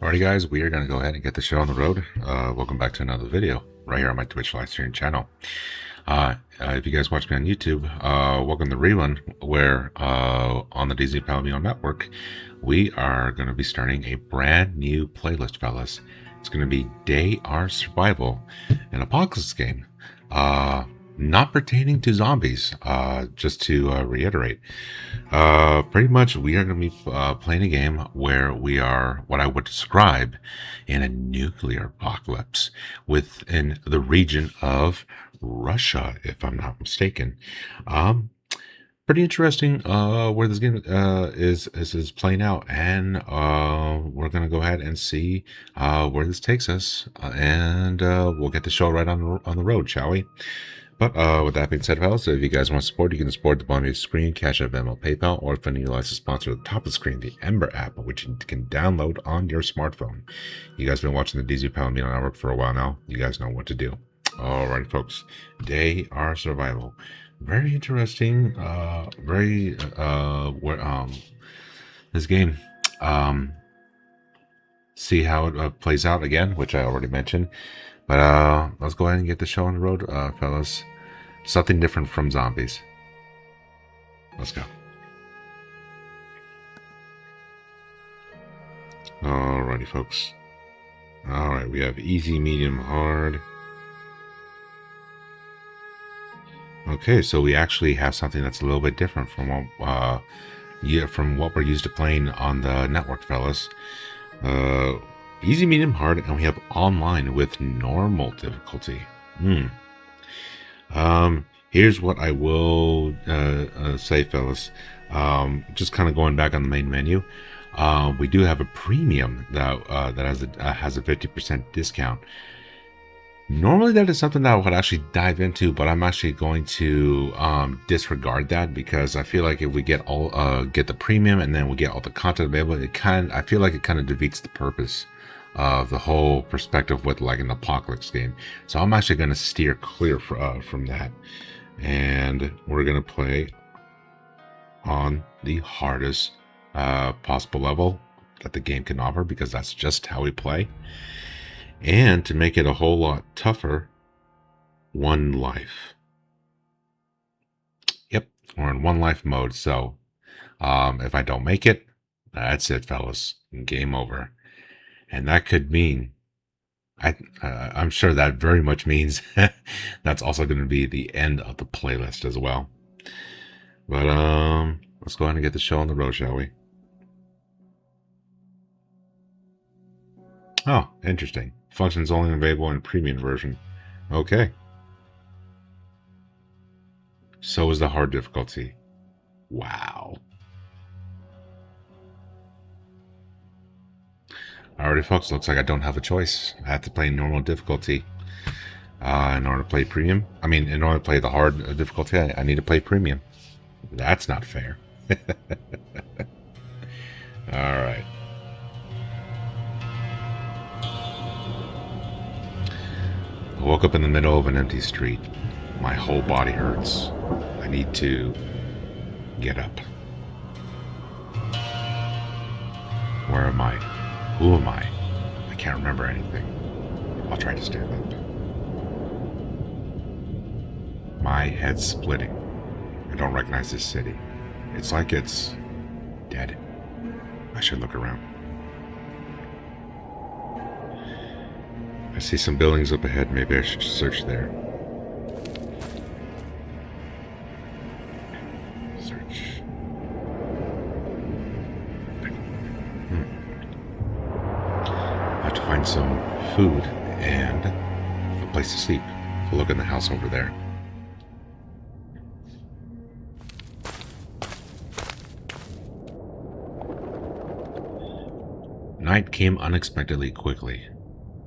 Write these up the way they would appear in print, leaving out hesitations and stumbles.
Alrighty guys, we are going to go ahead and get the show on the road. Welcome back to another video right here on my Twitch live stream channel. If you guys watch me on YouTube, welcome to Rerun, where on the DZPalomino network, we are going to be starting a brand new playlist, fellas. It's going to be Day R Survival, an apocalypse game. Not pertaining to zombies, just to reiterate. Pretty much we are going to be playing a game where we are what I would describe in a nuclear apocalypse within the region of Russia, if I'm not mistaken. Pretty interesting where this game is playing out, and we're going to go ahead and see where this takes us, and we'll get the show right on the road, shall we? But with that being said, fellas, if you guys want to support, you can support at the bottom of your screen, Cash App, Venmo, PayPal, or if you utilize the sponsor at the top of the screen, the Ember app, which you can download on your smartphone. You guys been watching the DZPalomino network for a while now. You guys know what to do. Alright, folks. Day R Survival. Very interesting. This game. See how it plays out again, which I already mentioned. But let's go ahead and get the show on the road, fellas. Something different from zombies. Let's go. Alrighty, folks. Alright, we have easy, medium, hard. Okay, so we actually have something that's a little bit different from what we're used to playing on the network, fellas. Easy, medium, hard, and we have online with normal difficulty. Here's what I will say, fellas. Just kind of going back on the main menu, we do have a premium that has a 50% discount. Normally, that is something that I would actually dive into, but I'm actually going to disregard that because I feel like if we get the premium and then we get all the content available, I feel like it kind of defeats the purpose of the whole perspective with like an apocalypse game. So I'm actually going to steer clear from that, and we're going to play on the hardest possible level that the game can offer, because that's just how we play. And to make it a whole lot tougher, one life. Yep, we're in one life mode. So if I don't make it, that's it, fellas. Game over. And that could mean, I'm sure that very much means that's also going to be the end of the playlist as well. But let's go ahead and get the show on the road, shall we? Oh, interesting. Functions only available in premium version. Okay. So is the hard difficulty. Wow. Alrighty, folks, looks like I don't have a choice. I have to play normal difficulty in order to play premium. I mean, in order to play the hard difficulty, I need to play premium. That's not fair. Alright. I woke up in the middle of an empty street. My whole body hurts. I need to get up. Where am I? Who am I? I can't remember anything. I'll try to stand up. My head's splitting. I don't recognize this city. It's like it's dead. I should look around. I see some buildings up ahead. Maybe I should search there. Search. I have to find some food and a place to sleep. I'll look in the house over there. Night came unexpectedly quickly.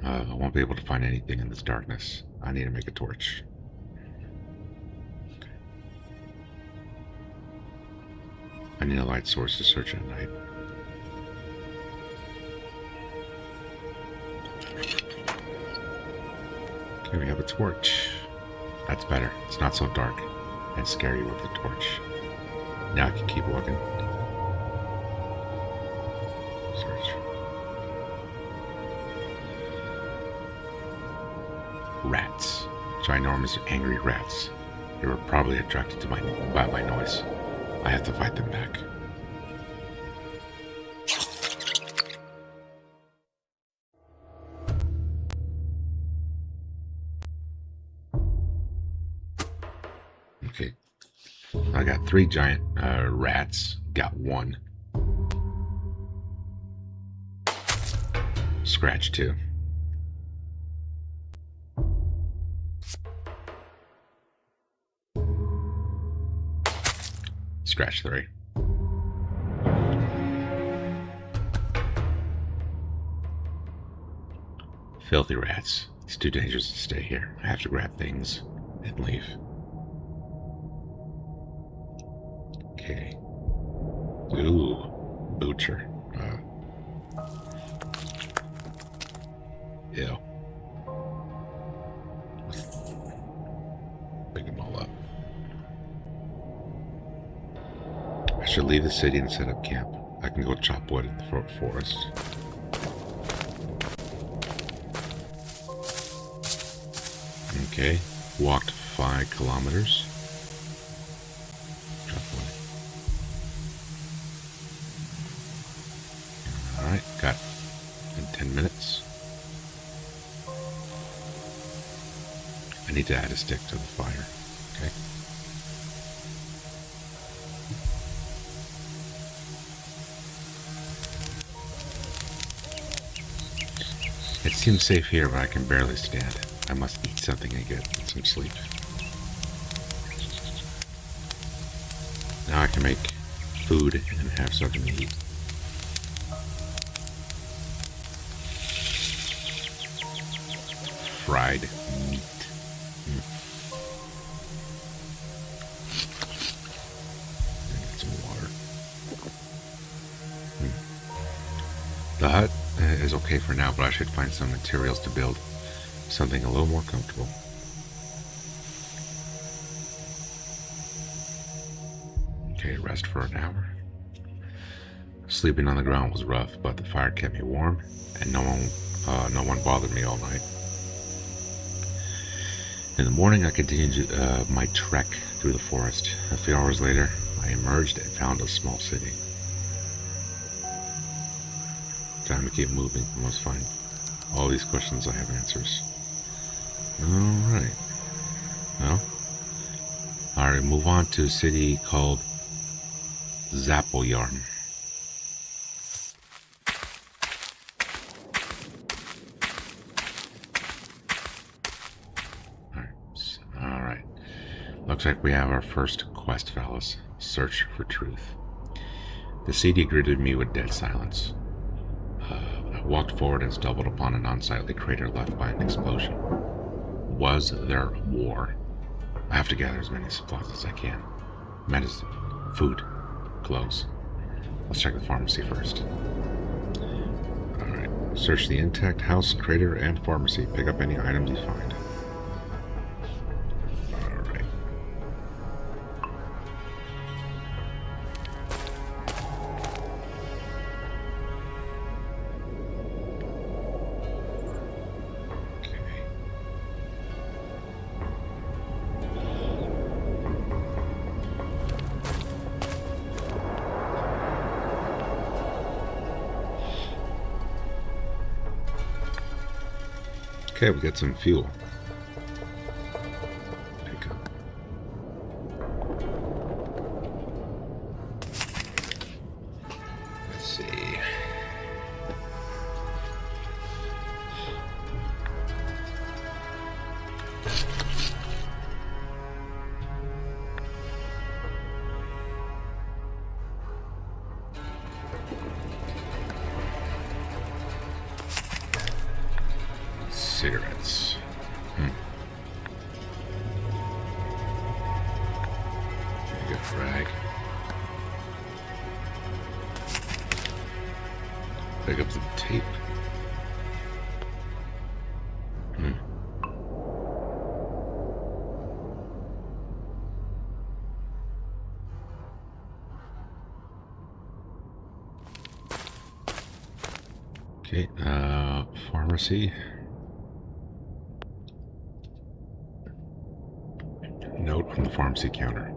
I won't be able to find anything in this darkness. I need to make a torch. Okay. I need a light source to search at night. Okay, we have a torch. That's better. It's not so dark and scary with the torch. Now I can keep looking. Search. Rats. Ginormous angry rats. They were probably attracted to by my noise. I have to fight them back. Okay. I got 3 giant rats. Got 1. Scratch 2. Scratch 3. Filthy rats. It's too dangerous to stay here. I have to grab things and leave. Okay. Ooh. Butcher. Ew. Pick them all up. I should leave the city and set up camp. I can go chop wood in the forest. Okay. Walked 5 kilometers. Chop wood. Alright, got in 10 minutes. I need to add a stick to the fire. Okay. It seems safe here, but I can barely stand. I must eat something and get some sleep. Now I can make food and have something to eat. Fried meat. Get some water. The hut is okay for now, but I should find some materials to build something a little more comfortable. Okay, rest for an hour. Sleeping on the ground was rough, but the fire kept me warm, and no one bothered me all night. In the morning, I continued my trek through the forest. A few hours later, I emerged and found a small city. Time to keep moving. I must find all these questions. I have answers. Alright. Well, alright, move on to a city called DZPalomino. Alright. Looks like we have our first quest, fellas. Search for truth. The city greeted me with dead silence. I walked forward and stumbled upon an unsightly crater left by an explosion. Was there war? I have to gather as many supplies as I can. Medicine, food, clothes. Let's check the pharmacy first. Alright. Search the intact house, crater, and pharmacy. Pick up any items you find. Alright. Okay, we got some fuel. Pick up. Let's see. Cigarettes. You got a rag. Pick up some tape. Okay, pharmacy. from the pharmacy counter.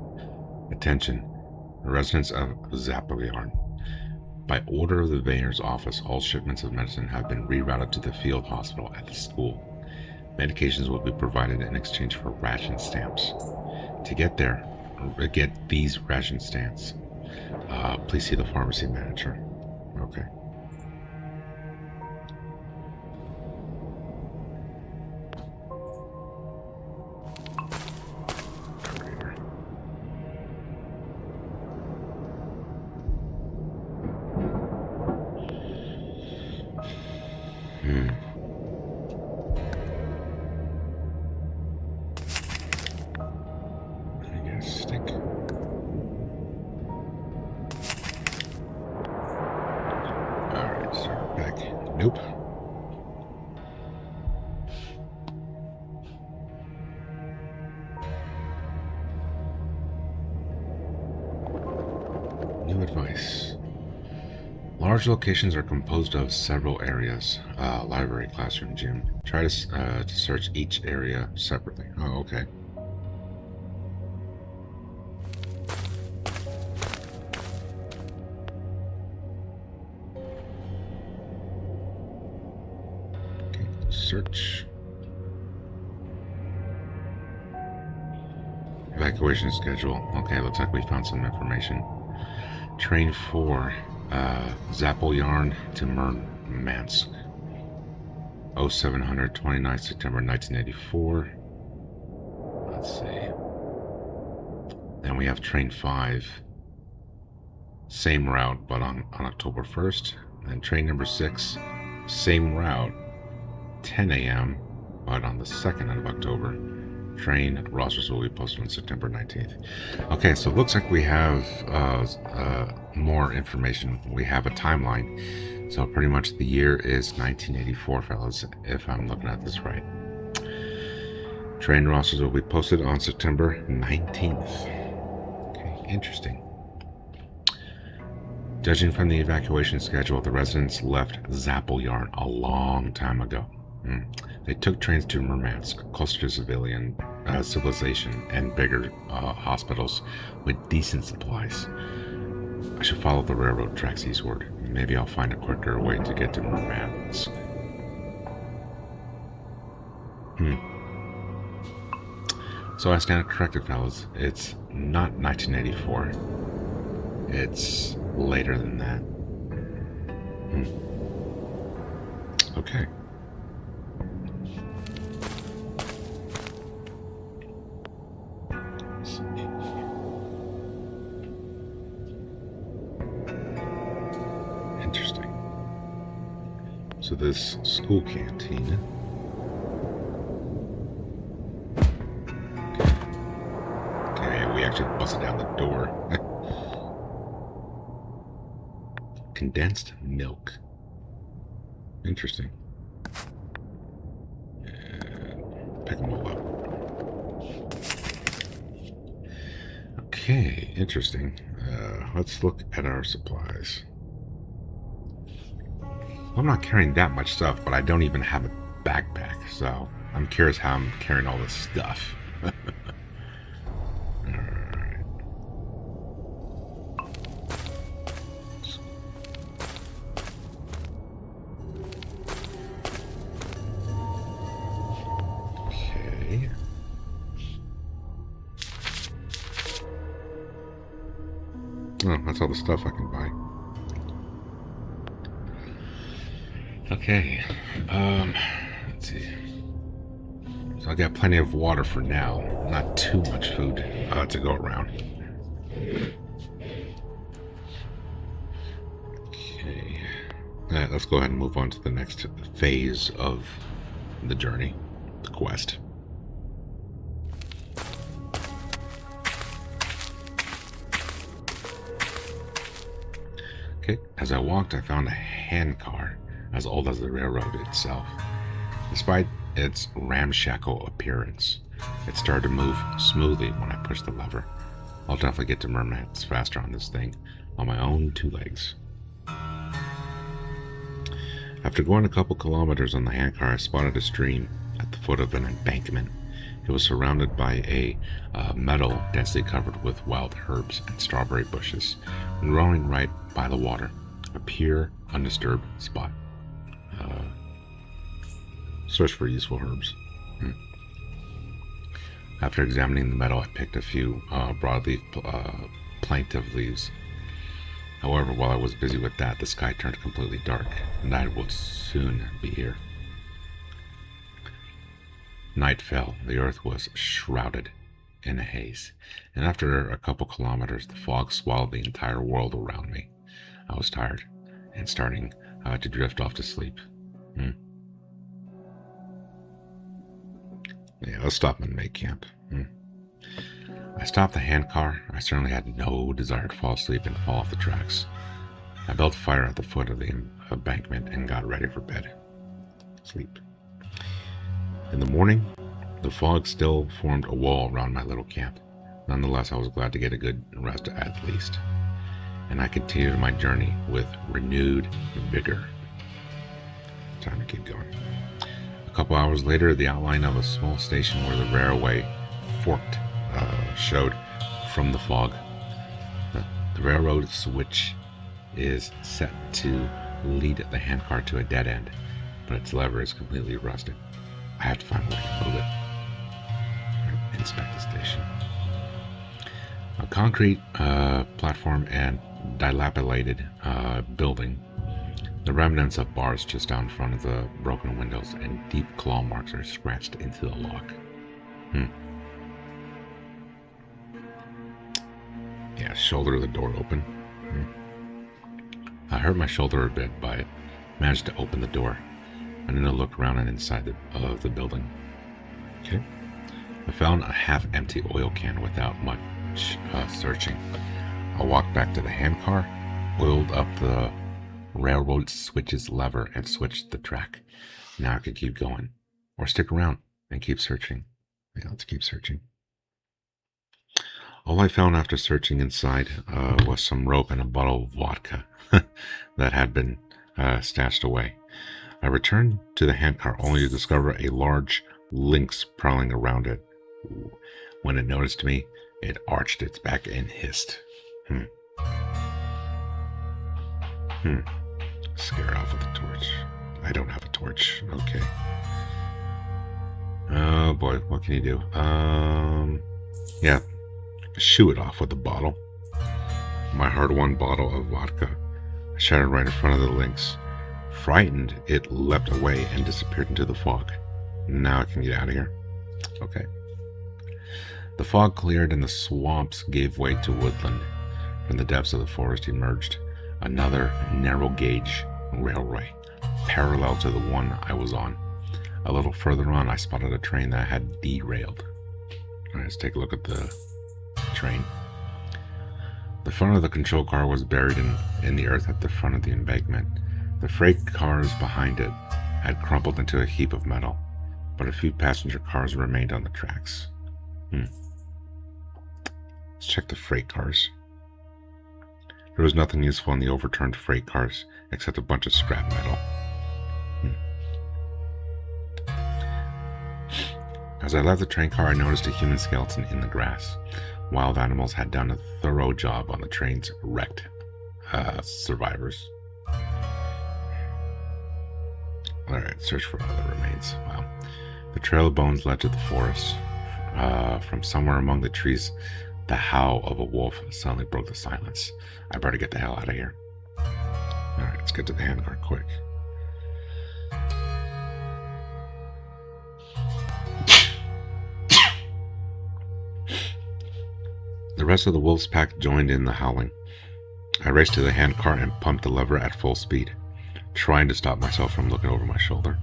Attention, residents of DZPalomino. By order of the mayor's office, all shipments of medicine have been rerouted to the field hospital at the school. Medications will be provided in exchange for ration stamps. To get these ration stamps, please see the pharmacy manager. Okay. I guess stick. Alright, start back. Nope. New advice. Large locations are composed of several areas. Library, classroom, gym. Try to search each area separately. Oh, okay. Okay, search. Evacuation schedule. Okay, looks like we found some information. Train 4. DZPalomino to Murmansk. 0700, 29 September 1984. Let's see. Then we have train 5. Same route, but on October 1st. And train number 6. Same route. 10 a.m. but on the 2nd of October. Train rosters will be posted on September 19th. Okay, so it looks like we have more information. We have a timeline. So pretty much the year is 1984, fellas, if I'm looking at this right. Train rosters will be posted on September 19th. Okay, interesting. Judging from the evacuation schedule, the residents left DZPalomino a long time ago. They took trains to Murmansk, closer to civilization and bigger hospitals with decent supplies. I should follow the railroad tracks eastward. Maybe I'll find a quicker way to get to Murmansk. So I stand corrected, fellas. It's not 1984. It's later than that. Okay. Interesting. So this school canteen. Okay, we actually busted down the door. Condensed milk. Interesting. And pick them all up. Okay, interesting. Let's look at our supplies. I'm not carrying that much stuff, but I don't even have a backpack, so I'm curious how I'm carrying all this stuff. Alright. Okay. Oh, that's all the stuff I can buy. Okay, let's see. So I got plenty of water for now. Not too much food to go around. Okay. Alright, let's go ahead and move on to the next phase of the journey, the quest. Okay, as I walked, I found a handcar as old as the railroad itself. Despite its ramshackle appearance, it started to move smoothly when I pushed the lever. I'll definitely get to Murmansk faster on this thing, on my own 2 legs. After going a couple kilometers on the handcar, I spotted a stream at the foot of an embankment. It was surrounded by a meadow densely covered with wild herbs and strawberry bushes, growing right by the water, a pure, undisturbed spot. Uh, Search for useful herbs. After examining the meadow, I picked a few broadleaf plaintive leaves. However, while I was busy with that, the sky turned completely dark. Night would soon be here. Night fell. The earth was shrouded in a haze, and after a couple kilometers, the fog swallowed the entire world around me. I was tired and starting to drift off to sleep. Yeah, let's stop and make camp. I stopped the handcar. I certainly had no desire to fall asleep and fall off the tracks. I built a fire at the foot of the embankment and got ready for bed. Sleep. In the morning, the fog still formed a wall around my little camp. Nonetheless, I was glad to get a good rest at least. And I continued my journey with renewed vigor. Time to keep going. A couple hours later, the outline of a small station where the railway forked showed from the fog. The railroad switch is set to lead the handcar to a dead end, but its lever is completely rusted. I have to find a way to move it. Inspect the station. A concrete platform and dilapidated building. The remnants of bars just down in front of the broken windows and deep claw marks are scratched into the lock. Yeah, shoulder of the door open. I hurt my shoulder a bit, but managed to open the door. I need to look around and inside of the building. Okay. I found a half-empty oil can without much searching. I walked back to the handcar, oiled up the railroad switch's lever, and switched the track. Now I could keep going, or stick around and keep searching. Yeah, let's keep searching. All I found after searching inside was some rope and a bottle of vodka that had been stashed away. I returned to the handcar only to discover a large lynx prowling around it. When it noticed me, it arched its back and hissed. Scare it off with a torch. I don't have a torch. Okay. Oh boy, what can you do? Yeah. Shoo it off with a bottle. My hard-won bottle of vodka. I shattered right in front of the lynx. Frightened, it leapt away and disappeared into the fog. Now I can get out of here. Okay. The fog cleared and the swamps gave way to woodland. From the depths of the forest emerged another narrow-gauge railway, parallel to the one I was on. A little further on, I spotted a train that had derailed. All right, let's take a look at the train. The front of the control car was buried in the earth at the front of the embankment. The freight cars behind it had crumpled into a heap of metal, but a few passenger cars remained on the tracks. Let's check the freight cars. There was nothing useful in the overturned freight cars except a bunch of scrap metal. As I left the train car, I noticed a human skeleton in the grass. Wild animals had done a thorough job on the train's wrecked survivors. Alright, search for other remains. Wow. The trail of bones led to the forest. From somewhere among the trees, the howl of a wolf suddenly broke the silence. I better get the hell out of here. Alright, let's get to the handcar quick. The rest of the wolf's pack joined in the howling. I raced to the handcar and pumped the lever at full speed, trying to stop myself from looking over my shoulder.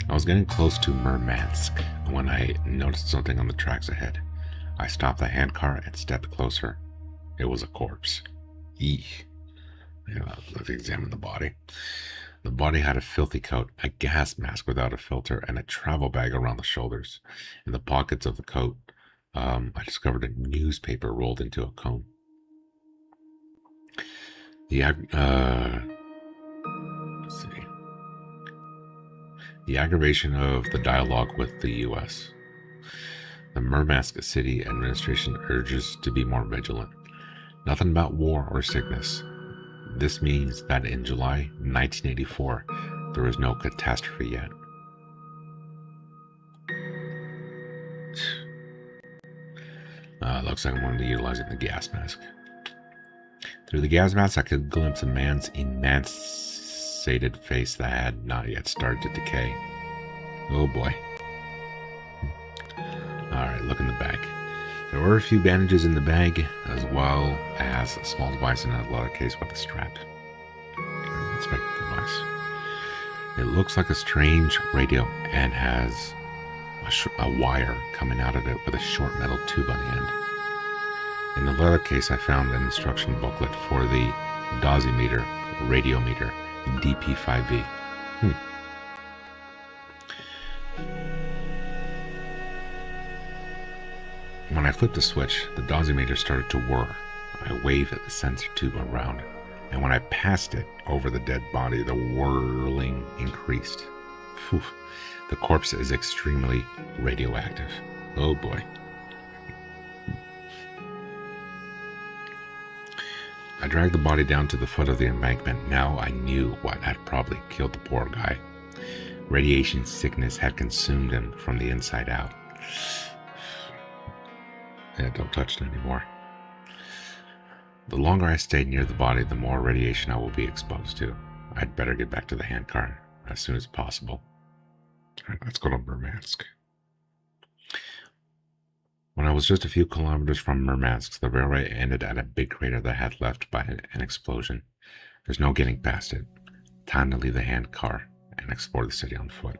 I was getting close to Murmansk when I noticed something on the tracks ahead. I stopped the handcar and stepped closer. It was a corpse. Eek. Yeah, let's examine the body. The body had a filthy coat, a gas mask without a filter, and a travel bag around the shoulders. In the pockets of the coat, I discovered a newspaper rolled into a cone. The The aggravation of the dialogue with the U.S. The Murmansk City administration urges to be more vigilant. Nothing about war or sickness. This means that in July 1984, there was no catastrophe yet. Looks like I'm going to be utilizing the gas mask. Through the gas mask, I could glimpse a man's emaciated face that had not yet started to decay. Oh boy. Alright, look in the bag. There were a few bandages in the bag, as well as a small device in a leather case with a strap. Okay, inspect the device. It looks like a strange radio and has a wire coming out of it with a short metal tube on the end. In the leather case, I found an instruction booklet for the dosimeter radiometer DP5V. When I flipped the switch, the dosimeter started to whir. I waved the sensor tube around, and when I passed it over the dead body, the whirling increased. Whew. The corpse is extremely radioactive. Oh boy. I dragged the body down to the foot of the embankment. Now I knew what had probably killed the poor guy. Radiation sickness had consumed him from the inside out. Yeah, don't touch it anymore. The longer I stayed near the body, the more radiation I will be exposed to. I'd better get back to the handcar as soon as possible. All right, let's go to Murmansk. When I was just a few kilometers from Murmansk, the railway ended at a big crater that had left by an explosion. There's no getting past it. Time to leave the handcar and explore the city on foot.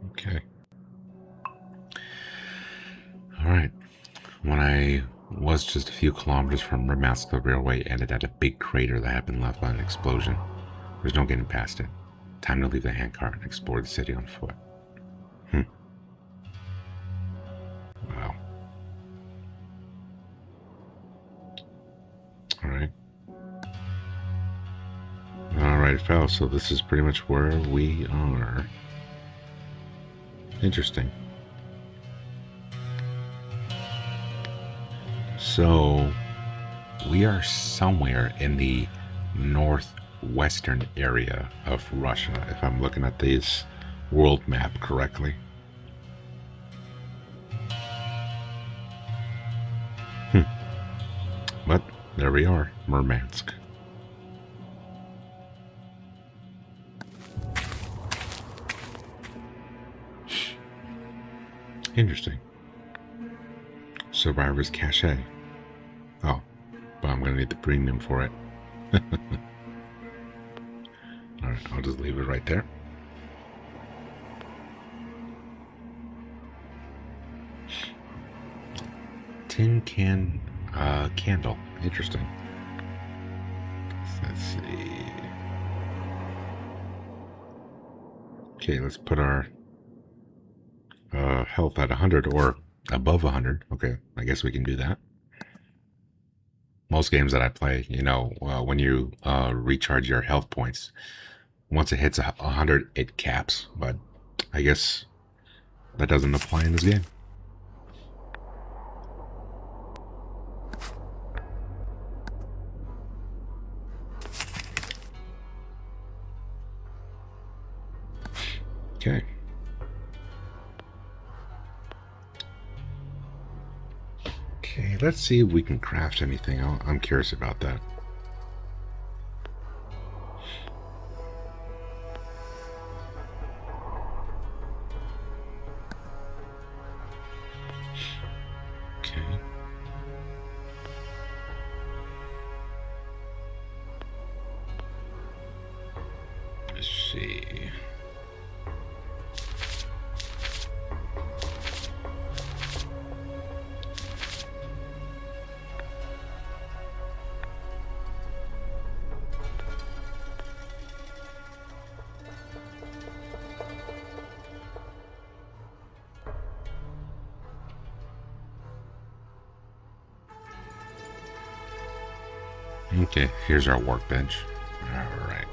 Okay. Alright. When I was just a few kilometers from Murmansk, the railway ended at a big crater that had been left by an explosion. There's no getting past it. Time to leave the handcar and explore the city on foot. Wow. Alright, fellas, so this is pretty much where we are. Interesting. So, we are somewhere in the northwestern area of Russia, if I'm looking at this world map correctly. But there we are, Murmansk. Interesting. Survivor's Cache. Oh, but I'm going to need the premium for it. Alright, I'll just leave it right there. Tin can candle. Interesting. Let's see. Okay, let's put our health at 100 or above 100. Okay, I guess we can do that. Most games that I play, you know, when you recharge your health points, once it hits 100, it caps. But I guess that doesn't apply in this game. Okay. Okay, let's see if we can craft anything. I'm curious about that. Okay. Let's see. Okay, here's our workbench. All right.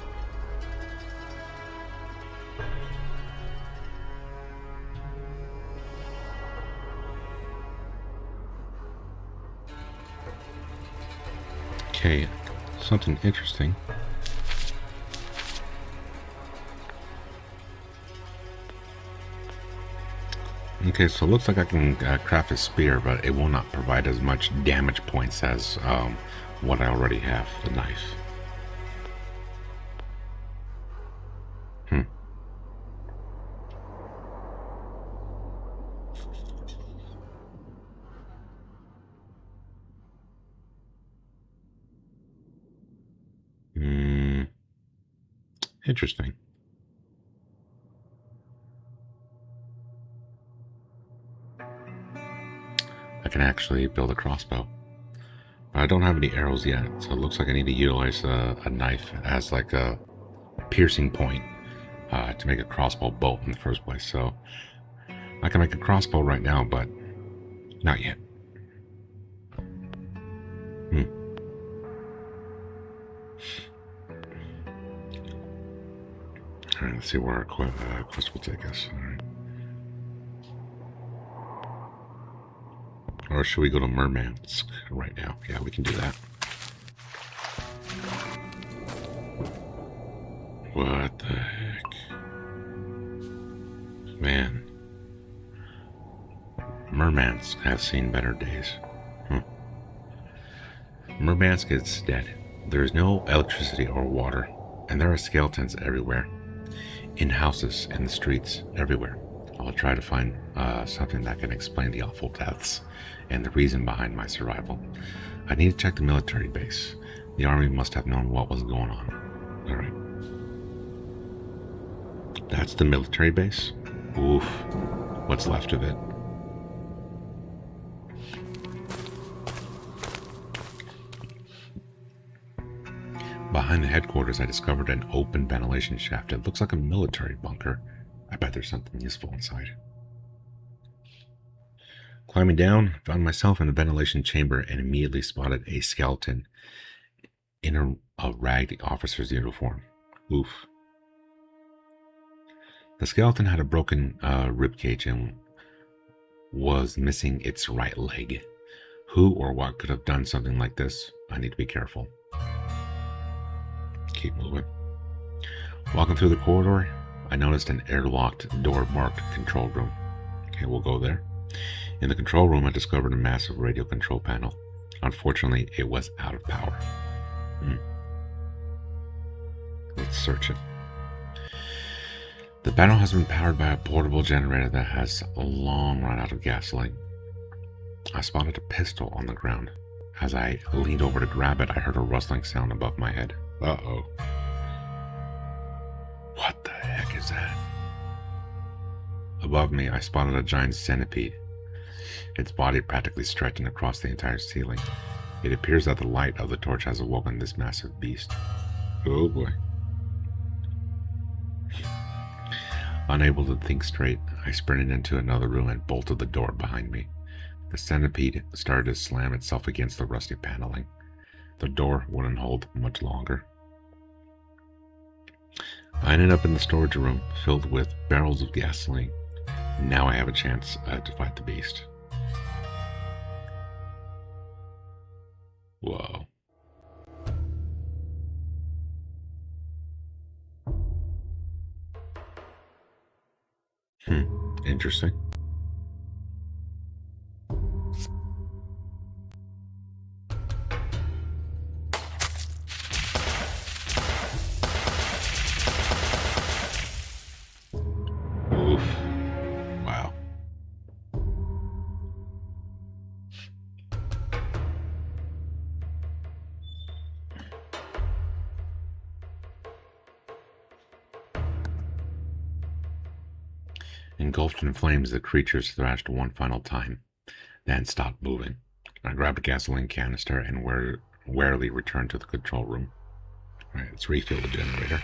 Okay, something interesting. Okay, so it looks like I can craft a spear, but it will not provide as much damage points as what I already have, the knife. Hmm. Hmm. Interesting. I can actually build a crossbow. But I don't have any arrows yet, so it looks like I need to utilize a knife as like a piercing point to make a crossbow bolt in the first place. So I can make a crossbow right now, but not yet. Hmm. All right, let's see where our quest will take us. All right. Or should we go to Murmansk right now? Yeah, we can do that. What the heck? Man. Murmansk has seen better days. Murmansk is dead. There is no electricity or water, and there are skeletons everywhere. In houses, in the streets, everywhere. I'll try to find something that can explain the awful deaths and the reason behind my survival. I need to check the military base. The army must have known what was going on. Alright. That's the military base? Oof. What's left of it? Behind the headquarters, I discovered an open ventilation shaft. It looks like a military bunker. I bet there's something useful inside. Climbing down, found myself in the ventilation chamber and immediately spotted a skeleton in a ragged officer's uniform. Oof. The skeleton had a broken ribcage and was missing its right leg. Who or what could have done something like this? I need to be careful. Keep moving. Walking through the corridor, I noticed an airlocked door marked control room. Okay, we'll go there. In the control room, I discovered a massive radio control panel. Unfortunately, it was out of power. Let's search it. The panel has been powered by a portable generator that has long run out of gasoline. I spotted a pistol on the ground. As I leaned over to grab it, I heard a rustling sound above my head. Uh-oh. What the heck is that? Above me, I spotted a giant centipede, its body practically stretching across the entire ceiling. It appears that the light of the torch has awoken this massive beast. Oh boy. Unable to think straight, I sprinted into another room and bolted the door behind me. The centipede started to slam itself against the rusty paneling. The door wouldn't hold much longer. I ended up in the storage room, filled with barrels of gasoline. Now I have a chance to fight the beast. Whoa. Interesting. Oof. Wow. Engulfed in flames, the creatures thrashed one final time, then stopped moving. I grabbed a gasoline canister and warily returned to the control room. All right, let's refill the generator.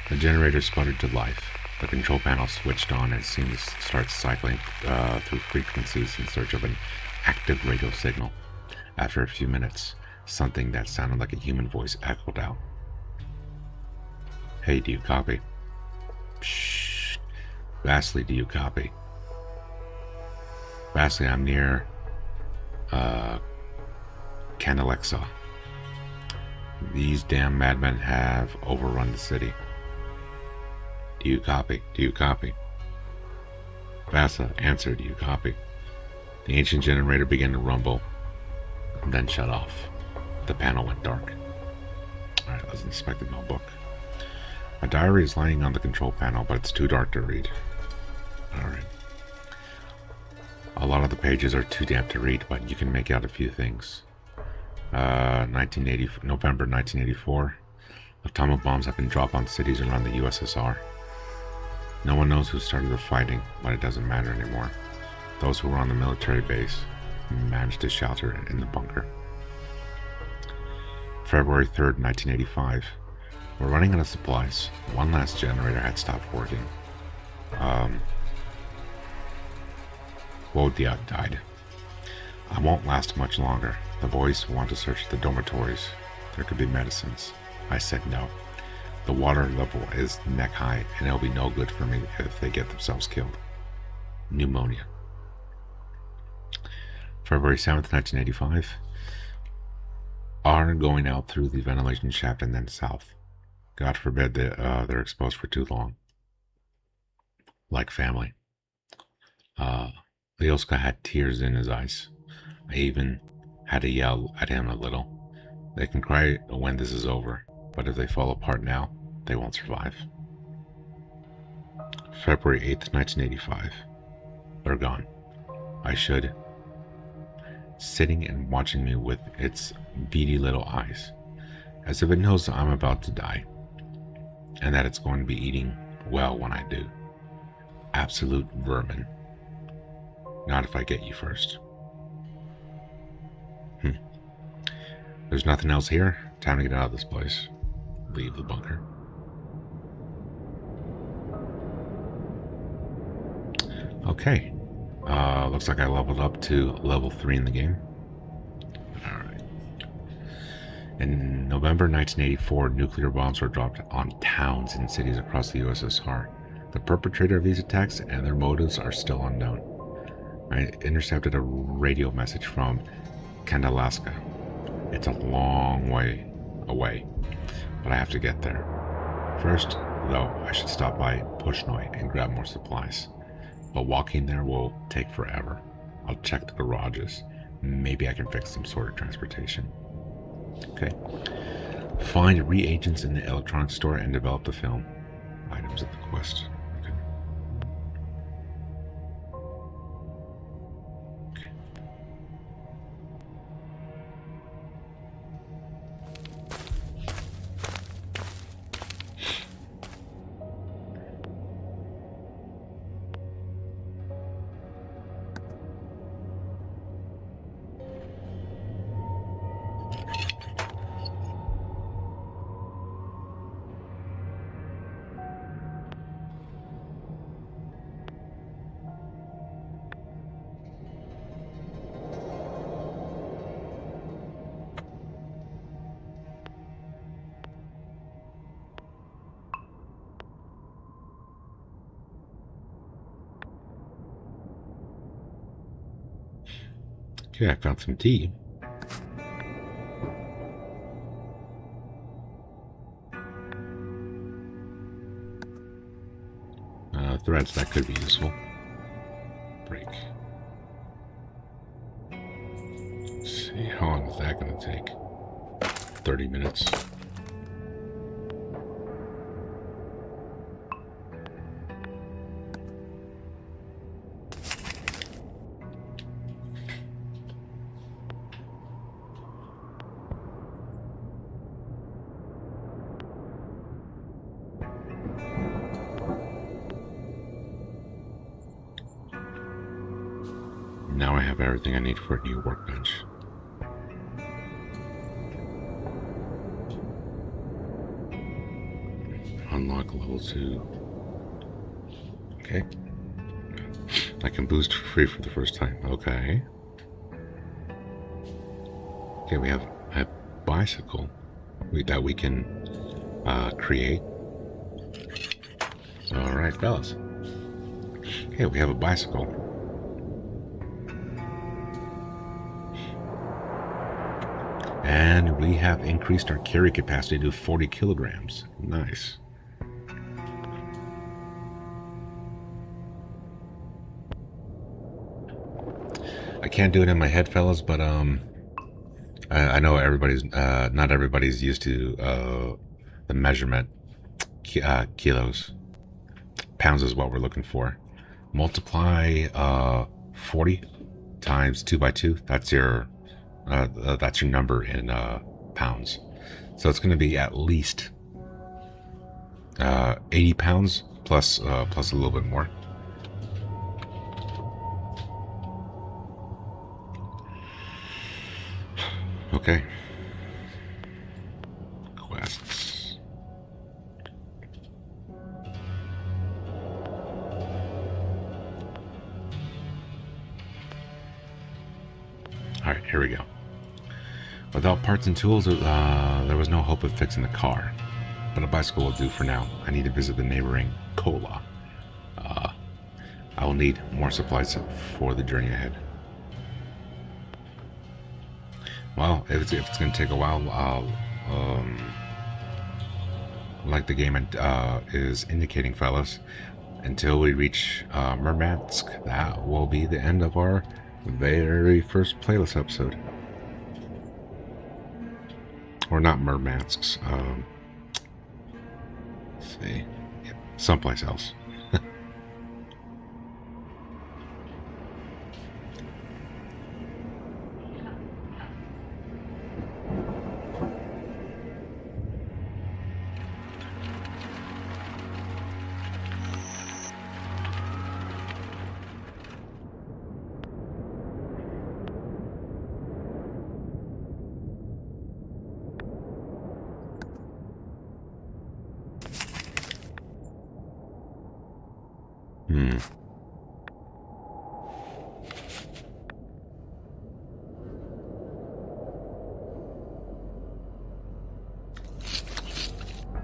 The generator sputtered to life. The control panel switched on and seemed to start cycling through frequencies in search of an active radio signal. After a few minutes, something that sounded like a human voice echoed out. Hey, do you copy? Shh. Vastly, do you copy? Vastly, I'm near Canalexa. These damn madmen have overrun the city. Do you copy? Do you copy? Vasa, answer, do you copy? The ancient generator began to rumble, and then shut off. The panel went dark. Alright, let's inspect the notebook. My diary is lying on the control panel, but it's too dark to read. Alright. A lot of the pages are too damp to read, but you can make out a few things. November 1984. Atomic bombs have been dropped on cities around the USSR. No one knows who started the fighting, but it doesn't matter anymore. Those who were on the military base managed to shelter in the bunker. February 3rd, 1985. We're running out of supplies. One last generator had stopped working. Wodiak died. I won't last much longer. The boys want to search the dormitories. There could be medicines. I said no. The water level is neck high, and it'll be no good for me if they get themselves killed. Pneumonia. February 7th, 1985. Are going out through the ventilation shaft and then south. God forbid that they're exposed for too long. Like family. Leoska had tears in his eyes. I even had to yell at him a little. They can cry when this is over, but if they fall apart now, they won't survive. February 8th, 1985. They're gone. I should. Sitting and watching me with its beady little eyes, as if it knows I'm about to die, and that it's going to be eating well when I do. Absolute vermin. Not if I get you first. There's nothing else here. Time to get out of this place. Leave the bunker. Okay. Looks like I leveled up to level 3 in the game. Alright. In November 1984, nuclear bombs were dropped on towns and cities across the USSR. The perpetrator of these attacks and their motives are still unknown. I intercepted a radio message from Kandalaska. It's a long way away, but I have to get there. First, though, I should stop by Pushnoi and grab more supplies. But walking there will take forever. I'll check the garages. Maybe I can fix some sort of transportation. Okay. Find reagents in the electronics store and develop the film. Items at the quest. Okay. Okay, I found some tea. Threads, that could be useful. Break. Let's see, how long is that going to take? 30 minutes. Now I have everything I need for a new workbench. Unlock level 2. Okay. I can boost for free for the first time. Okay. Okay, we have a bicycle that we can create. Alright, fellas. Okay, we have a bicycle. And we have increased our carry capacity to 40 kilograms. Nice. I can't do it in my head, fellas, but I know everybody's not everybody's used to the measurement. Kilos, pounds is what we're looking for. Multiply 40 times 2 by 2. That's your number in pounds. So it's going to be at least 80 pounds plus a little bit more. Okay. Quests. All right, here we go. Without parts and tools, there was no hope of fixing the car. But a bicycle will do for now. I need to visit the neighboring Kola. I will need more supplies for the journey ahead. Well, if it's going to take a while, like the game is indicating, fellas, until we reach Murmansk, that will be the end of our very first playlist episode. Or not Murmansk's. Let's see. Yeah, someplace else.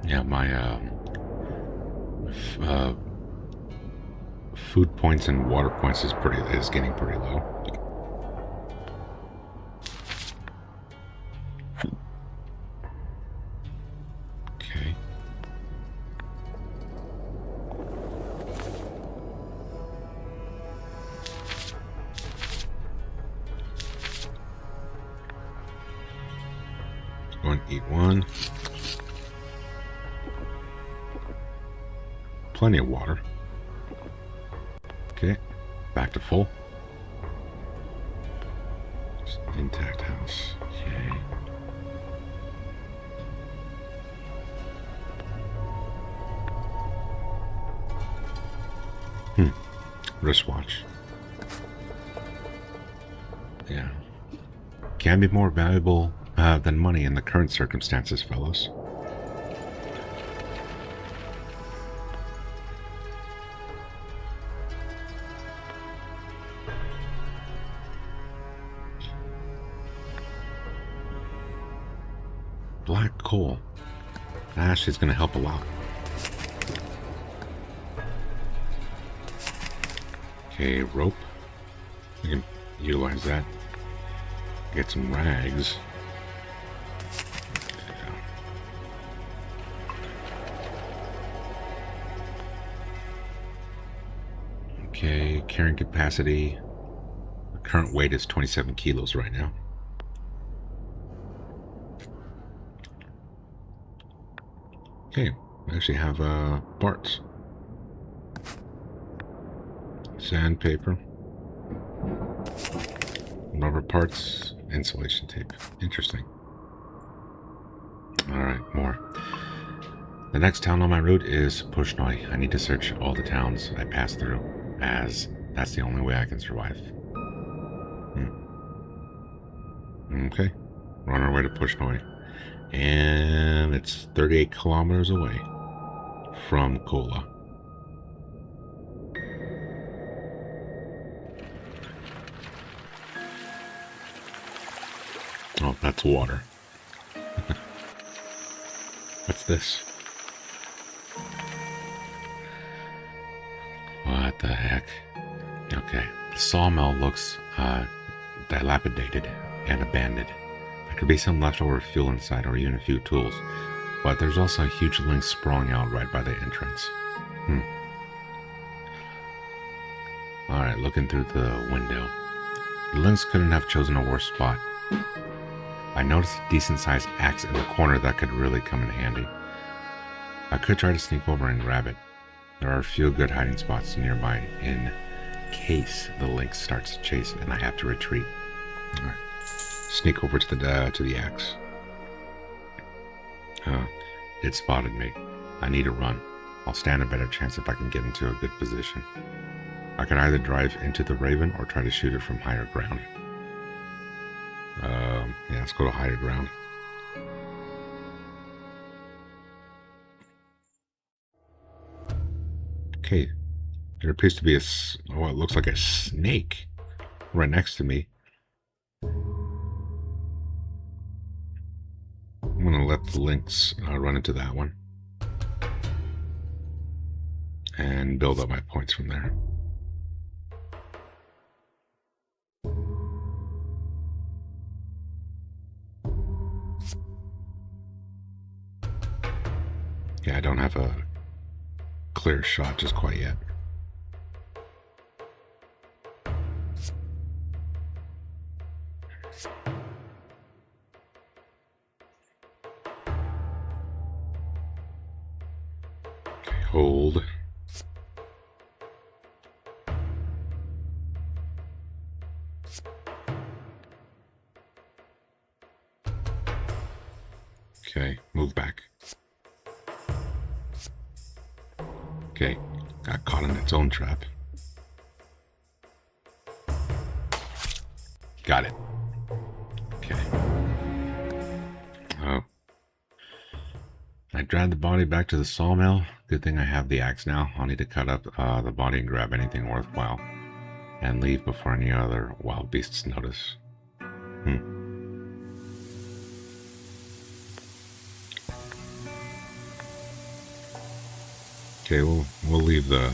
Yeah, my food points and water points is getting pretty low. Okay. Go and eat one. Plenty of water. Okay, back to full. Just intact house. Okay. Wristwatch. Yeah. Can be more valuable than money in the current circumstances, fellows. Black coal. Ash is going to help a lot. Okay, rope. We can utilize that. Get some rags. Okay, carrying capacity. The current weight is 27 kilos right now. Okay, we actually have parts. Sandpaper. Rubber parts. Insulation tape. Interesting. Alright, more. The next town on my route is Pushnoi. I need to search all the towns I pass through, as that's the only way I can survive. Okay, we're on our way to Pushnoi. And it's 38 kilometers away from Kola. Oh, that's water. What's this? What the heck? Okay, the sawmill looks dilapidated and abandoned. There could be some leftover fuel inside or even a few tools. But there's also a huge link sprawling out right by the entrance. Alright, looking through the window. The lynx couldn't have chosen a worse spot. I noticed a decent-sized axe in the corner that could really come in handy. I could try to sneak over and grab it. There are a few good hiding spots nearby in case the lynx starts to chase and I have to retreat. Alright. Sneak over to the axe. It spotted me. I need to run. I'll stand a better chance if I can get into a good position. I could either drive into the raven or try to shoot it from higher ground. Yeah, let's go to higher ground. Okay, there appears to be it looks like a snake right next to me. I'm going to let the lynx run into that one. And build up my points from there. Yeah, I don't have a clear shot just quite yet. Okay, hold. Okay, move back. Okay, got caught in its own trap. Got it. Okay. Oh. I dragged the body back to the sawmill. Good thing I have the axe now. I'll need to cut up the body and grab anything worthwhile. And leave before any other wild beasts notice. Okay, we'll leave the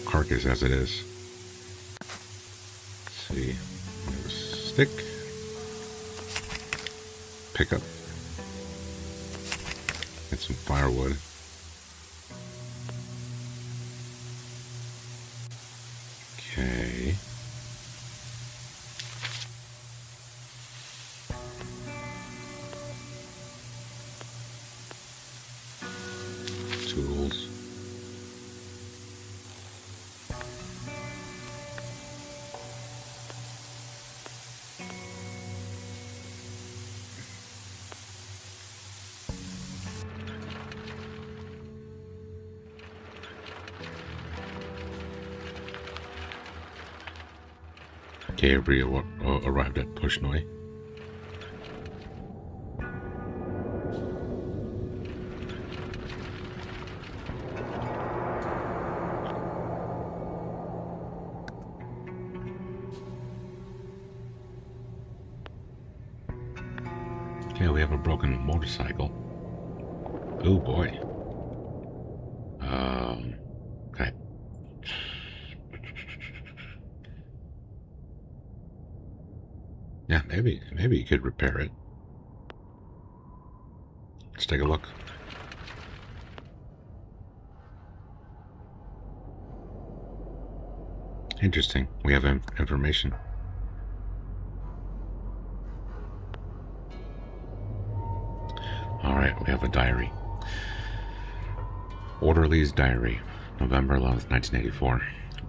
carcass as it is. Let's see. There's a stick. Pick up. Get some firewood. Okay. Tools. Okay, we arrived at Pushnoi. Okay, we have a broken motorcycle. Oh boy. Okay. Yeah, maybe you could repair it. Let's take a look. Interesting. We have information. Alright, we have a diary. Orderly's diary. November 11th, 1984.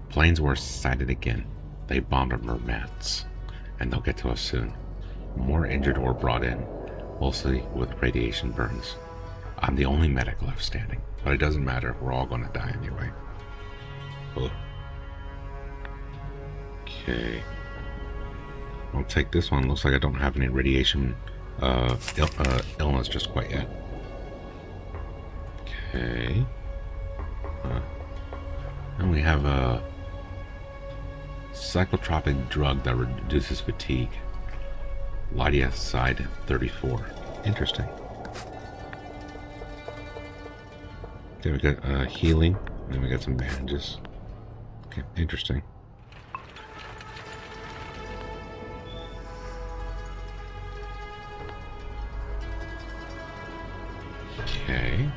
Planes were sighted again. They bombed Murmansk. And they'll get to us soon. More injured or brought in, mostly with radiation burns. I'm the only medic left standing, but it doesn't matter. We're all going to die anyway. Oh. Okay. I'll take this one. Looks like I don't have any radiation illness just quite yet. Okay. And we have a psychotropic drug that reduces fatigue. Lydia side 34. Interesting. Okay, we got healing. And then we got some bandages. Okay, interesting. Okay.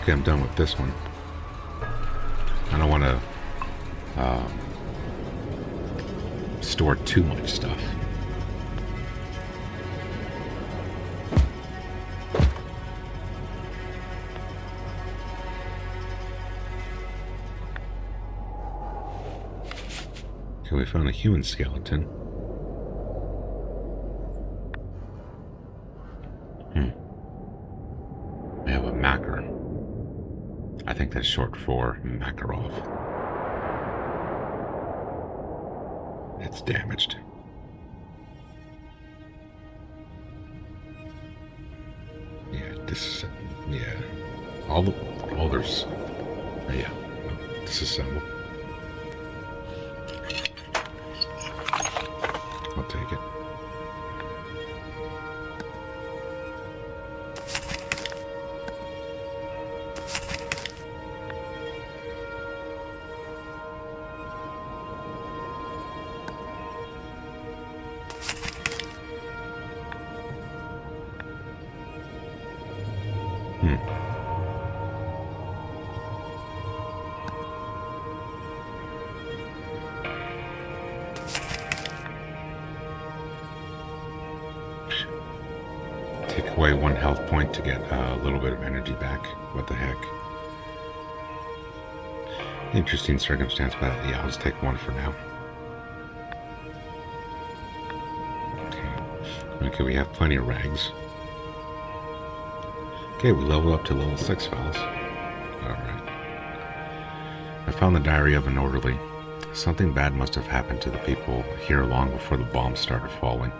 Okay, I'm done with this one. I don't want to store too much stuff. Okay, we found a human skeleton. We have a Macar. I think that's short for Makarov. It's damaged. Yeah, all there's, yeah, disassemble. I'll take it. Take away 1 health point to get a little bit of energy back. What the heck? Interesting circumstance, but yeah, I'll just take 1 for now. Okay, we have plenty of rags. Okay, we level up to level 6, fellas. Alright. I found the diary of an orderly. Something bad must have happened to the people here long before the bombs started falling.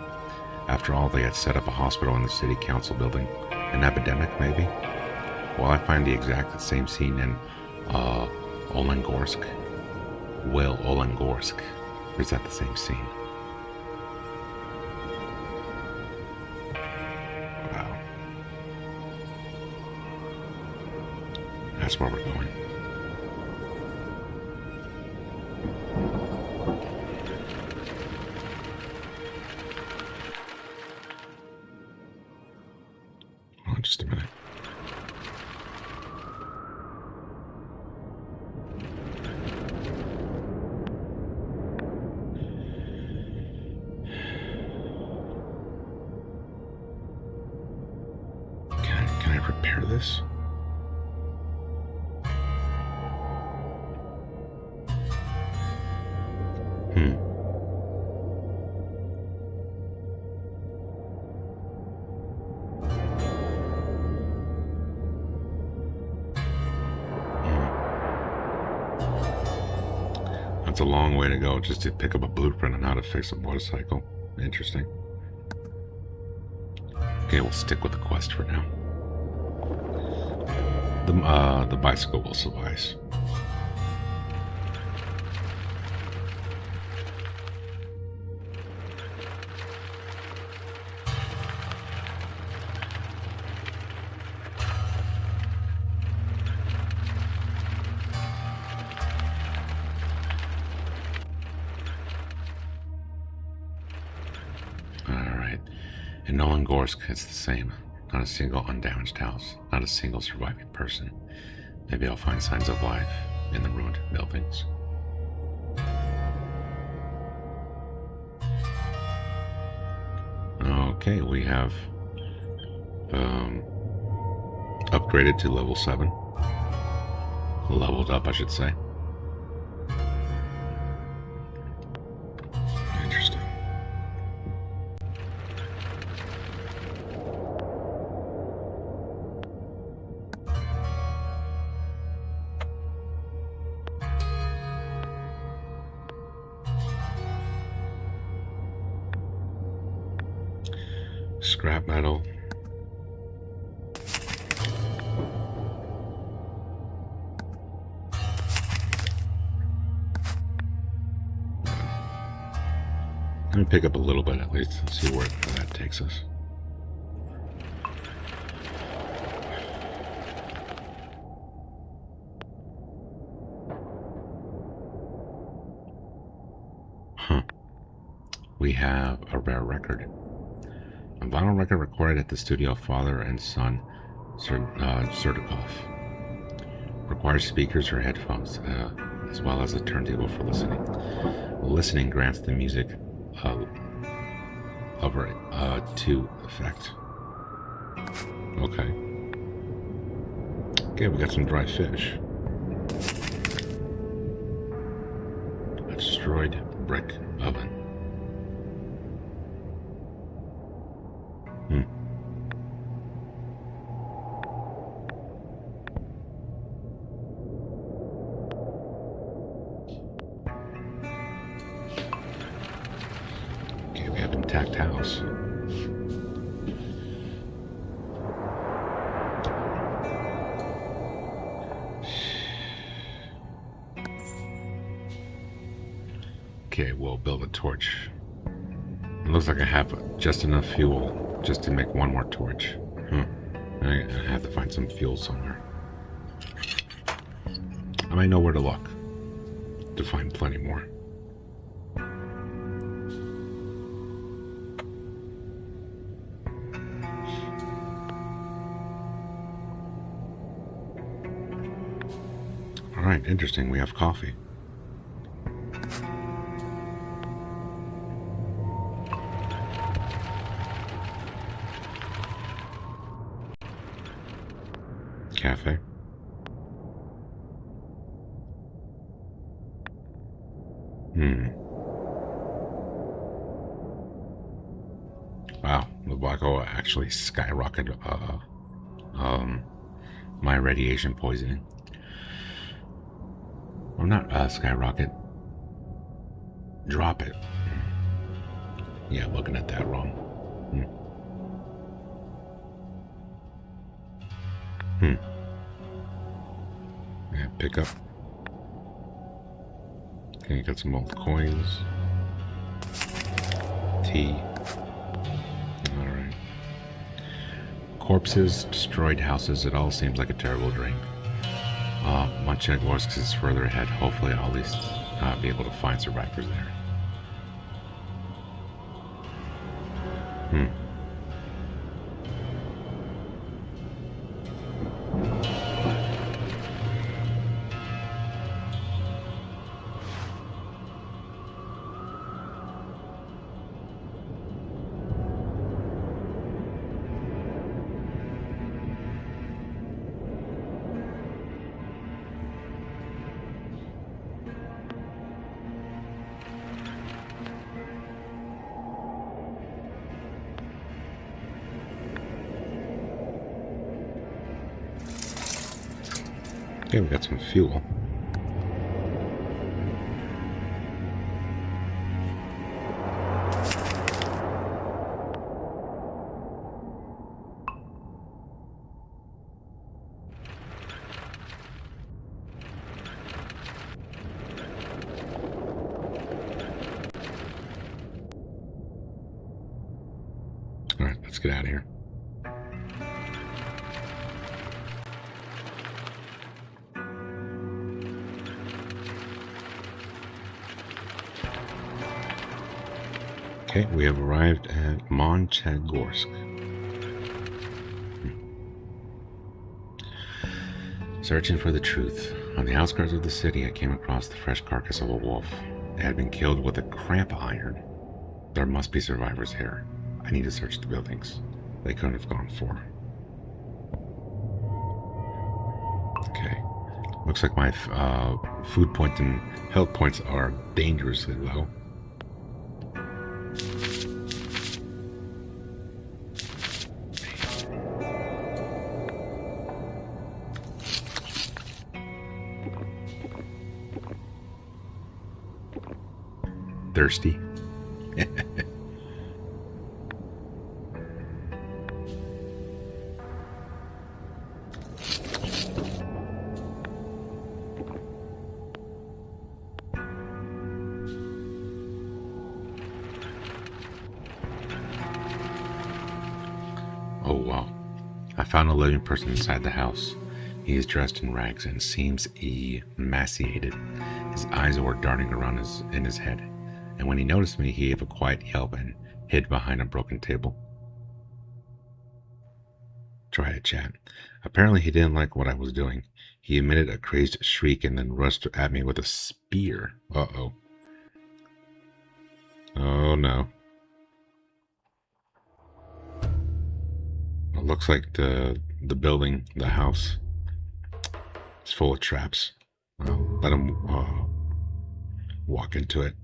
After all, they had set up a hospital in the city council building. An epidemic, maybe? Well, I find the exact same scene in Olengorsk. Well, Olengorsk. Or is that the same scene? Wow. That's where we're going. Just a minute. Can I repair this? It's a long way to go just to pick up a blueprint on how to fix a motorcycle. Interesting. Okay, we'll stick with the quest for now. The bicycle will suffice. In Olengorsk, it's the same. Not a single undamaged house, not a single surviving person. Maybe I'll find signs of life in the ruined buildings. Okay, we have upgraded to level 7. Leveled up, I should say. Interesting. Scrap metal. Let me pick up a little bit at least and see where that takes us. Huh. We have a rare record. A vinyl record recorded at the studio of father and son Serdikov. Requires speakers or headphones, as well as a turntable for listening. Listening grants the music over to effect. Okay. Okay, we got some dry fish. A destroyed brick oven. Okay, we have intact house. Okay, we'll build a torch. It looks like I have just enough fuel just to make one more torch. I have to find some fuel somewhere. I might know where to look to find plenty more. Alright, interesting. We have coffee. Cafe. Wow, the Vago actually skyrocketed my radiation poisoning. Or not skyrocket. Drop it. Yeah, looking at that wrong. Yeah, pick up. Okay, got some old coins. Tea. Alright. Corpses, destroyed houses, it all seems like a terrible dream. Montchegorsk is further ahead. Hopefully I'll at least be able to find survivors there. Okay, we got some fuel. All right, let's get out of here. Okay, we have arrived at Montchegorsk. Searching for the truth. On the outskirts of the city, I came across the fresh carcass of a wolf. It had been killed with a cramp iron. There must be survivors here. I need to search the buildings. They couldn't have gone far. Okay. Looks like my food points and health points are dangerously low. Thirsty. Oh wow. I found a living person inside the house. He is dressed in rags and seems emaciated. His eyes were darting around in his head. and when he noticed me, he gave a quiet yelp and hid behind a broken table. Try to chat. Apparently he didn't like what I was doing. He emitted a crazed shriek and then rushed at me with a spear. Uh-oh. Oh no. It looks like the building, the house, is full of traps. Well, let him walk into it.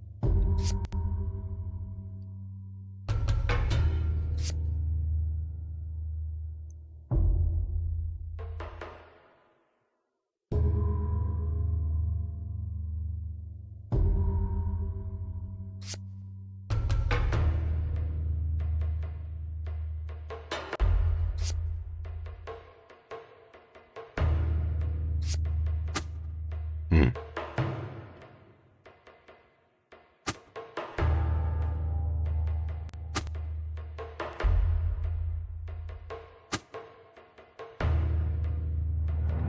Hmm.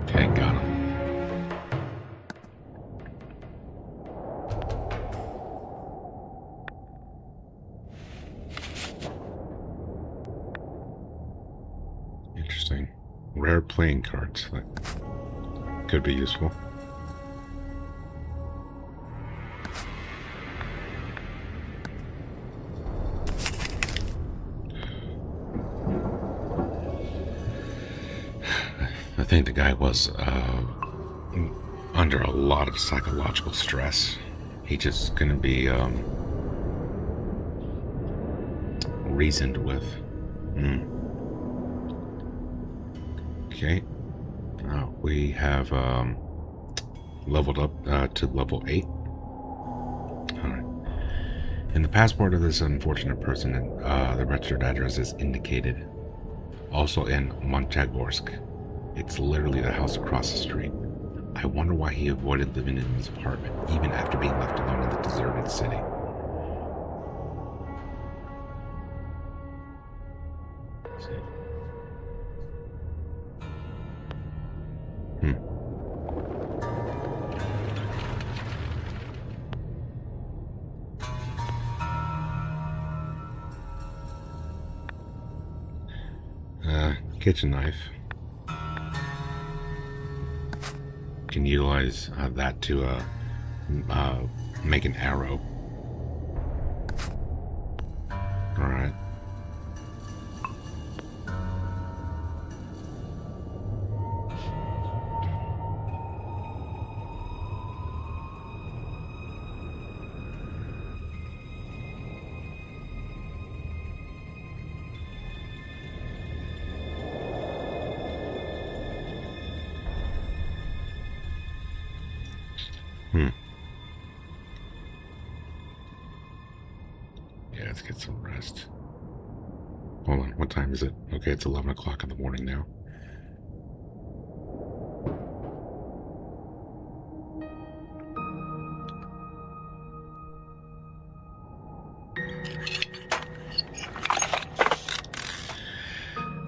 Okay, got him. Interesting. Rare playing cards. That could be useful. I think the guy was under a lot of psychological stress. He just couldn't be reasoned with. Okay. We have leveled up to level 8. Alright. In the passport of this unfortunate person, the registered address is indicated. Also in Montagorsk. It's literally the house across the street. I wonder why he avoided living in his apartment, even after being left alone in the deserted city. Let's see. Kitchen knife. Can utilize that to make an arrow. All right. Yeah, let's get some rest. Hold on, what time is it? Okay, it's 11 o'clock in the morning now.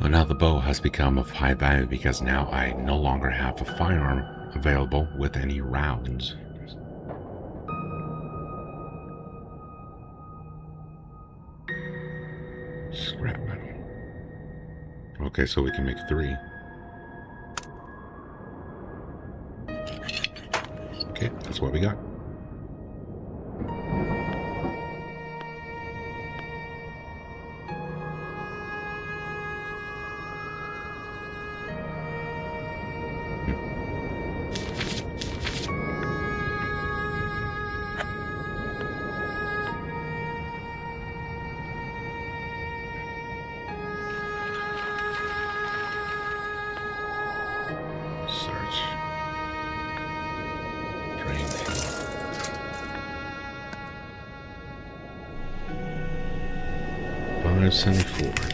Well, now the bow has become of high value because now I no longer have a firearm available with any rounds. Scrap metal. Okay, so we can make 3. Okay, that's what we got. Search. Drink. $5.74.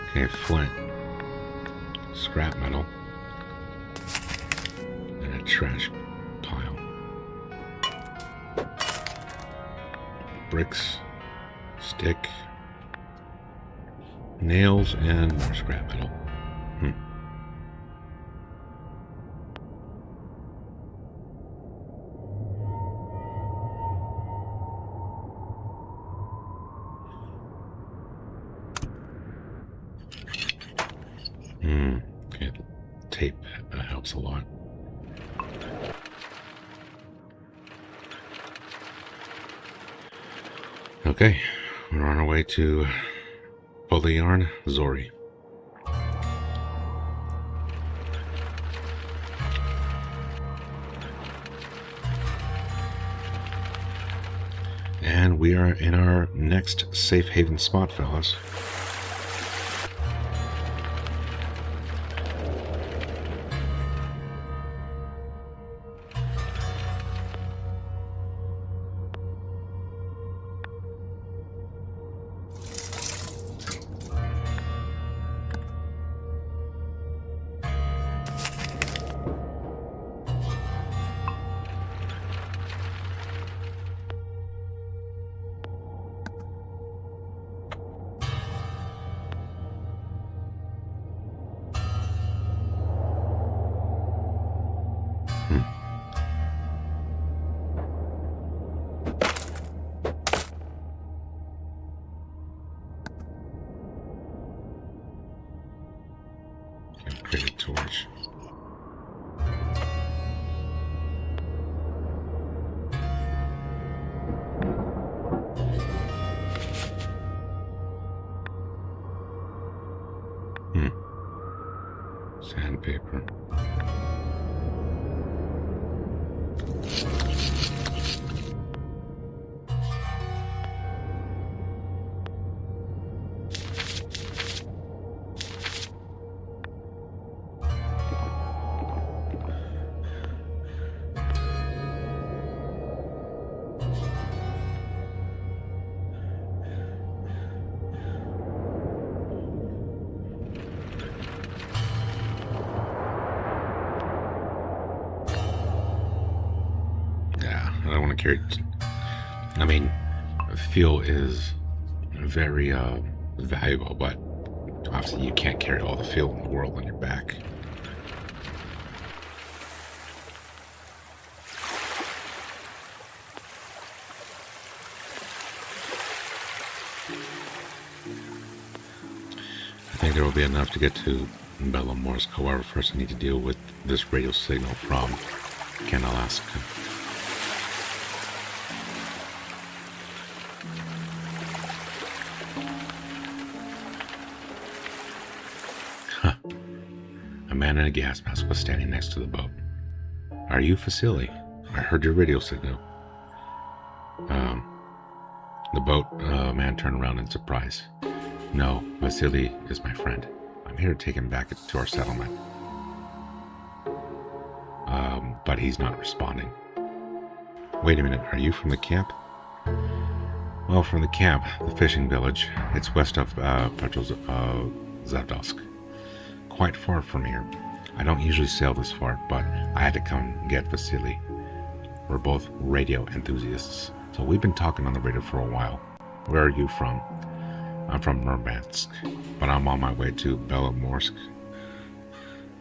Okay, flint, scrap metal, and a Trash pile. Bricks, stick, nails, and more scrap metal. Okay, tape helps a lot. Okay, we're on our way to Polyarn Zori. And we are in our next safe haven spot, fellas. Create a torch. Sandpaper. I don't want to carry. I mean, fuel is very valuable, but obviously you can't carry all the fuel in the world on your back. I think there will be enough to get to Belomorsk. However, first I need to deal with this radio signal from Kanalaska. A man in a gas mask was standing next to the boat. "Are you Vasily? I heard your radio signal." The boat man turned around in surprise. "No, Vasily is my friend. I'm here to take him back to our settlement." But he's not responding. "Wait a minute, are you from the camp?" "Well, from the camp, the fishing village. It's west of Petrozavdovsk. Quite far from here. I don't usually sail this far, but I had to come get Vasily. We're both radio enthusiasts, so we've been talking on the radio for a while. Where are you from?" "I'm from Murmansk, but I'm on my way to Belomorsk.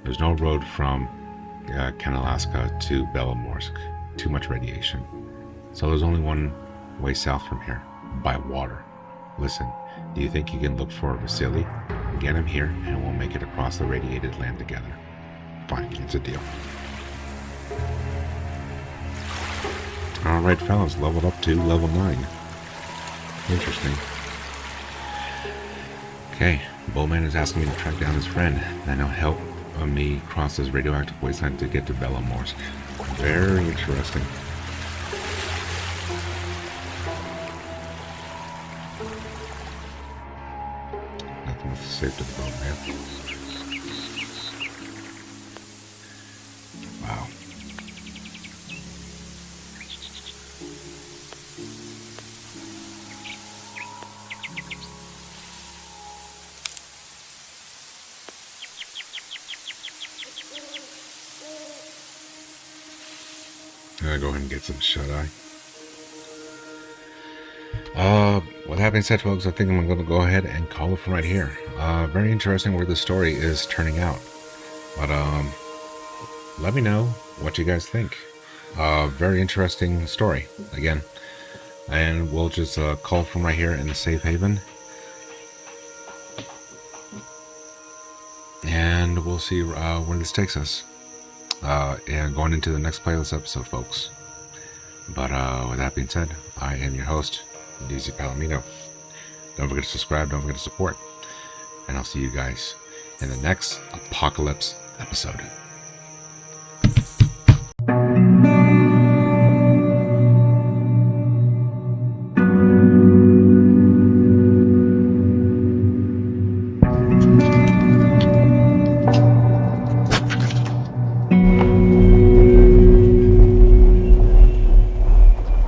There's no road from Kanalaska to Belomorsk. Too much radiation. So there's only one way south from here, by water. Listen, do you think you can look for Vasily? Get him here, and we'll make it across the radiated land together." "Fine, it's a deal." Alright, fellas, leveled up to level 9. Interesting. Okay, Bullman is asking me to track down his friend, and he'll help me cross this radioactive wasteland to get to Belomorsk. Very interesting. Nothing with the safe to the boat, man. Wow. I'm gonna go ahead and get some shut-eye. With that being said, folks, I think I'm gonna go ahead and call it from right here. Very interesting where the story is turning out. But let me know what you guys think. Very interesting story again, and we'll just call from right here in the safe haven, and we'll see where this takes us. And going into the next playlist episode, folks. But with that being said, I am your host, DZPalomino. Don't forget to subscribe, don't forget to support, and I'll see you guys in the next Apocalypse episode.